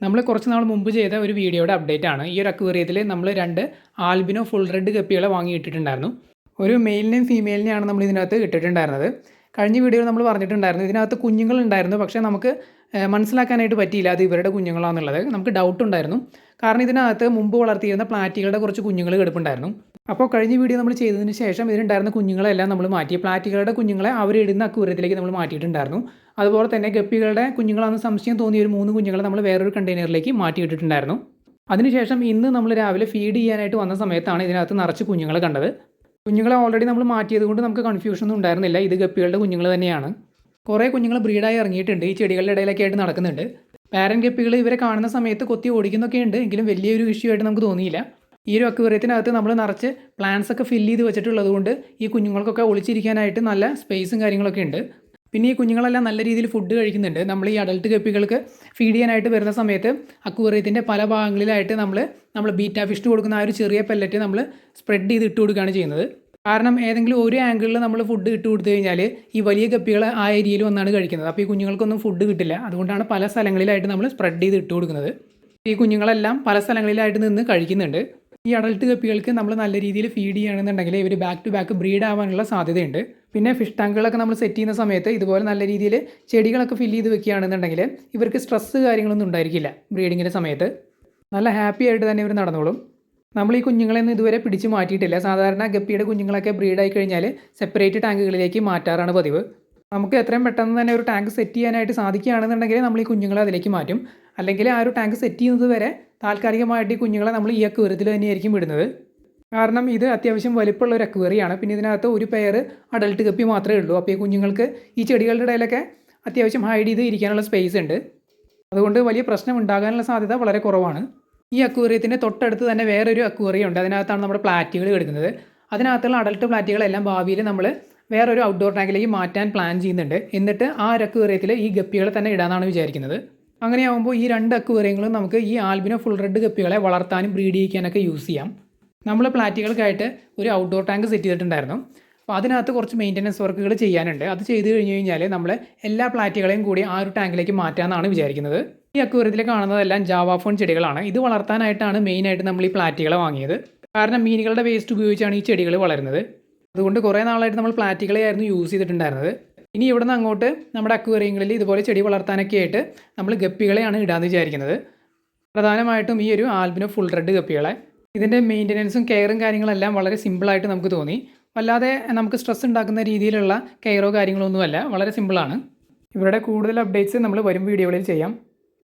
നമ്മൾ കുറച്ച് നാൾ മുമ്പ് ചെയ്ത ഒരു വീഡിയോയുടെ അപ്ഡേറ്റ് ആണ്. ഈ ഒരു അക്വേറിയത്തിൽ നമ്മൾ 2 ആൽബിനോ ഫുൾ റെഡ് ഗപ്പികളെ വാങ്ങി ഇട്ടിട്ടുണ്ടായിരുന്നു. ഒരു മെയിലിനെയും ഫീമെയിലിനെയാണ് നമ്മൾ ഇതിനകത്ത് ഇട്ടിട്ടുണ്ടായിരുന്നത്. കഴിഞ്ഞ വീഡിയോയിൽ നമ്മൾ പറഞ്ഞിട്ടുണ്ടായിരുന്നു ഇതിനകത്ത് കുഞ്ഞുങ്ങളുണ്ടായിരുന്നു. പക്ഷേ നമുക്ക് മനസ്സിലാക്കാനായിട്ട് പറ്റിയില്ല അത് ഇവരുടെ കുഞ്ഞുങ്ങളാണെന്നുള്ളത്. നമുക്ക് ഡൗട്ട് ഉണ്ടായിരുന്നു. കാരണം ഇതിനകത്ത് മുമ്പ് വളർത്തിയിരുന്ന പ്ലാറ്റികളുടെ കുറച്ച് കുഞ്ഞുങ്ങൾ കിടപ്പുണ്ടായിരുന്നു. അപ്പോൾ കഴിഞ്ഞ വീഡിയോ നമ്മൾ ചെയ്തതിന് ശേഷം ഇതിനുണ്ടായിരുന്ന കുഞ്ഞുങ്ങളെല്ലാം നമ്മൾ മാറ്റി. പ്ലാറ്റികളുടെ കുഞ്ഞുങ്ങളെ അവരിടുന്ന അക്വേറിയത്തിലേക്ക് നമ്മൾ മാറ്റിയിട്ടുണ്ടായിരുന്നു. അതുപോലെ തന്നെ ഗപ്പികളുടെ കുഞ്ഞുങ്ങളാണെന്ന് സംശയം തോന്നിയ ഒരു 3 കുഞ്ഞുങ്ങളെ നമ്മൾ വേറൊരു കണ്ടെയ്നറിലേക്ക് മാറ്റിയിട്ടിട്ടുണ്ടായിരുന്നു. അതിനുശേഷം ഇന്ന് നമ്മൾ രാവിലെ ഫീഡ് ചെയ്യാനായിട്ട് വന്ന സമയത്താണ് ഇതിനകത്ത് നിറച്ച് കുഞ്ഞുങ്ങളെ കണ്ടത്. കുഞ്ഞുങ്ങളെ ഓൾറെഡി നമ്മൾ മാറ്റിയത് കൊണ്ട് നമുക്ക് കൺഫ്യൂഷൻ ഒന്നും ഉണ്ടായിരുന്നില്ല. ഇത് ഗപ്പികളുടെ കുഞ്ഞുങ്ങൾ തന്നെയാണ്. കുറേ കുഞ്ഞുങ്ങൾ ബ്രീഡായി ഇറങ്ങിയിട്ടുണ്ട്. ഈ ചെടികളുടെ ഇടയിലൊക്കെ ആയിട്ട് നടക്കുന്നുണ്ട്. പാരന്റ് ഗപ്പികൾ ഇവരെ കാണുന്ന സമയത്ത് കൊത്തി ഓടിക്കുന്നൊക്കെ ഉണ്ട്. എങ്കിലും വലിയൊരു ഇഷ്യൂ ആയിട്ട് നമുക്ക് തോന്നിയില്ല. ഈ ഒരു അക്വേറിയത്തിനകത്ത് നമ്മൾ നിറച്ച് പ്ലാന്റ്സ് ഒക്കെ ഫില്ല് ചെയ്ത് വെച്ചിട്ടുള്ളത് കൊണ്ട് ഈ കുഞ്ഞുങ്ങൾക്കൊക്കെ ഒളിച്ചിരിക്കാനായിട്ട് നല്ല സ്പേസും കാര്യങ്ങളൊക്കെ ഉണ്ട്. പിന്നെ ഈ കുഞ്ഞുങ്ങളെല്ലാം നല്ല രീതിയിൽ ഫുഡ് കഴിക്കുന്നുണ്ട്. നമ്മൾ ഈ അഡൽട്ട് ഗപ്പികൾക്ക് ഫീഡ് ചെയ്യാനായിട്ട് വരുന്ന സമയത്ത് അക്വേറിയത്തിൻ്റെ പല ഭാഗങ്ങളിലായിട്ട് നമ്മൾ ബീറ്റ ഫിഷിന് കൊടുക്കുന്ന ആ ഒരു ചെറിയ പെല്ലറ്റ് നമ്മൾ സ്പ്രെഡ് ചെയ്ത് ഇട്ട് കൊടുക്കുകയാണ് ചെയ്യുന്നത്. കാരണം ഏതെങ്കിലും ഒരു ആംഗിളിൽ നമ്മൾ ഫുഡ് ഇട്ട് കൊടുത്തു കഴിഞ്ഞാൽ ഈ വലിയ ഗപ്പികൾ ആ ഏരിയയിൽ വന്നാണ് കഴിക്കുന്നത്. അപ്പോൾ ഈ കുഞ്ഞുങ്ങൾക്കൊന്നും ഫുഡ് കിട്ടില്ല. അതുകൊണ്ടാണ് പല സ്ഥലങ്ങളിലായിട്ട് നമ്മൾ സ്പ്രെഡ് ചെയ്ത് ഇട്ട് കൊടുക്കുന്നത്. ഈ കുഞ്ഞുങ്ങളെല്ലാം പല സ്ഥലങ്ങളിലായിട്ട് നിന്ന് കഴിക്കുന്നുണ്ട്. ഈ അഡൽട്ട് ഗപ്പികൾക്ക് നമ്മൾ നല്ല രീതിയിൽ ഫീഡ് ചെയ്യുകയാണെന്നുണ്ടെങ്കിൽ ഇവർ ബാക്ക് ടു ബാക്ക് ബ്രീഡ് ആവാനുള്ള സാധ്യതയുണ്ട്. പിന്നെ ഫിഷ് ടാങ്കുകളൊക്കെ നമ്മൾ സെറ്റ് ചെയ്യുന്ന സമയത്ത് ഇതുപോലെ നല്ല രീതിയിൽ ചെടികളൊക്കെ ഫില്ല് ചെയ്ത് വെക്കുകയാണെന്നുണ്ടെങ്കിൽ ഇവർക്ക് സ്ട്രെസ്സ് കാര്യങ്ങളൊന്നും ഉണ്ടായിരിക്കില്ല. ബ്രീഡിങ്ങിൻ്റെ സമയത്ത് നല്ല ഹാപ്പി ആയിട്ട് തന്നെ ഇവർ നടന്നോളും. നമ്മൾ ഈ കുഞ്ഞുങ്ങളെയൊന്നും ഇതുവരെ പിടിച്ച് മാറ്റിയിട്ടില്ല. സാധാരണ ഗപ്പിയുടെ കുഞ്ഞുങ്ങളൊക്കെ ബ്രീഡായി കഴിഞ്ഞാൽ സെപ്പറേറ്റ് ടാങ്കുകളിലേക്ക് മാറ്റാറാണ് പതിവ്. നമുക്ക് എത്രയും പെട്ടെന്ന് തന്നെ ഒരു ടാങ്ക് സെറ്റ് ചെയ്യാനായിട്ട് സാധിക്കുകയാണെന്നുണ്ടെങ്കിൽ നമ്മൾ ഈ കുഞ്ഞുങ്ങളെ അതിലേക്ക് മാറ്റും. അല്ലെങ്കിൽ ആ ഒരു ടാങ്ക് സെറ്റ് ചെയ്യുന്നത് വരെ താൽക്കാലികമായിട്ട് ഈ കുഞ്ഞുങ്ങളെ നമ്മൾ ഈ അക്വേറിയത്തിൽ തന്നെയായിരിക്കും വിടുന്നത്. കാരണം ഇത് അത്യാവശ്യം വലിപ്പമുള്ള ഒരു അക്വേറിയാണ്. പിന്നെ ഇതിനകത്ത് ഒരു പെയർ അഡൽട്ട് ഗപ്പി മാത്രമേ ഉള്ളൂ. അപ്പോൾ ഈ കുഞ്ഞുങ്ങൾക്ക് ഈ ചെടികളുടെ ഇടയിലൊക്കെ അത്യാവശ്യം ഹൈഡ് ചെയ്ത് ഇരിക്കാനുള്ള സ്പേസ് ഉണ്ട്. അതുകൊണ്ട് വലിയ പ്രശ്നം ഉണ്ടാകാനുള്ള സാധ്യത വളരെ കുറവാണ്. ഈ അക്വേറിയത്തിൻ്റെ തൊട്ടടുത്ത് തന്നെ വേറൊരു അക്വേറിയം ഉണ്ട്. അതിനകത്താണ് നമ്മുടെ പ്ലാറ്റുകൾ കിടക്കുന്നത്. അതിനകത്തുള്ള അഡൽട്ട് പ്ലാറ്റുകളെല്ലാം ഭാവിയിൽ നമ്മൾ വേറൊരു ഔട്ട്ഡോർ ടാങ്കിലേക്ക് മാറ്റാൻ പ്ലാൻ ചെയ്യുന്നുണ്ട്. എന്നിട്ട് ആ ഒരു അക്വേറിയത്തിൽ ഈ ഗപ്പികളെ തന്നെ ഇടാനാണ് വിചാരിക്കുന്നത്. അങ്ങനെയാകുമ്പോൾ ഈ 2 അക്വേറിയങ്ങളും നമുക്ക് ഈ ആൽബിനോ ഫുൾ റെഡ് ഗപ്പികളെ വളർത്താനും ബ്രീഡ് ചെയ്യിക്കാനൊക്കെ യൂസ് ചെയ്യാം. നമ്മൾ പ്ലാറ്റുകൾക്കായിട്ട് ഒരു ഔട്ട്ഡോർ ടാങ്ക് സെറ്റ് ചെയ്തിട്ടുണ്ടായിരുന്നു. അപ്പോൾ അതിനകത്ത് കുറച്ച് മെയിൻ്റനൻസ് വർക്കുകൾ ചെയ്യാനുണ്ട്. അത് ചെയ്ത് കഴിഞ്ഞ് കഴിഞ്ഞാൽ നമ്മൾ എല്ലാ പ്ലാറ്റുകളെയും കൂടി ആ ഒരു ടാങ്കിലേക്ക് മാറ്റാമെന്നാണ് വിചാരിക്കുന്നത്. ഈ അക്വേറിയത്തിൽ കാണുന്നതെല്ലാം ജാവ ഫോൺ ചെടികളാണ്. ഇത് വളർത്താനായിട്ടാണ് മെയിനായിട്ട് നമ്മൾ ഈ പ്ലാറ്റുകളെ വാങ്ങിയത്. കാരണം മീനുകളുടെ വേസ്റ്റ് ഉപയോഗിച്ചാണ് ഈ ചെടികൾ വളരുന്നത്. അതുകൊണ്ട് കുറേ നാളായിട്ട് നമ്മൾ പ്ലാറ്റുകളെയായിരുന്നു യൂസ് ചെയ്തിട്ടുണ്ടായിരുന്നത്. ഇനി ഇവിടെ നിന്ന് അങ്ങോട്ട് നമ്മുടെ അക്വേറിയങ്ങളിൽ ഇതുപോലെ ചെടി വളർത്താനൊക്കെ ആയിട്ട് നമ്മൾ ഗപ്പികളെയാണ് ഇടാമെന്ന് വിചാരിക്കുന്നത്. പ്രധാനമായിട്ടും ഈ ഒരു ആൽബിനോ ഫുൾ റെഡ് ഗപ്പികളെ. ഇതിൻ്റെ മെയിൻ്റനൻസും കെയറും കാര്യങ്ങളെല്ലാം വളരെ സിമ്പിളായിട്ട് നമുക്ക് തോന്നി. വല്ലാതെ നമുക്ക് സ്ട്രെസ് ഉണ്ടാക്കുന്ന രീതിയിലുള്ള കെയറോ കാര്യങ്ങളോ ഒന്നുമല്ല. വളരെ സിമ്പിളാണ്. ഇവരുടെ കൂടുതൽ അപ്ഡേറ്റ്സ് നമ്മൾ വരും വീഡിയോകളിൽ ചെയ്യാം.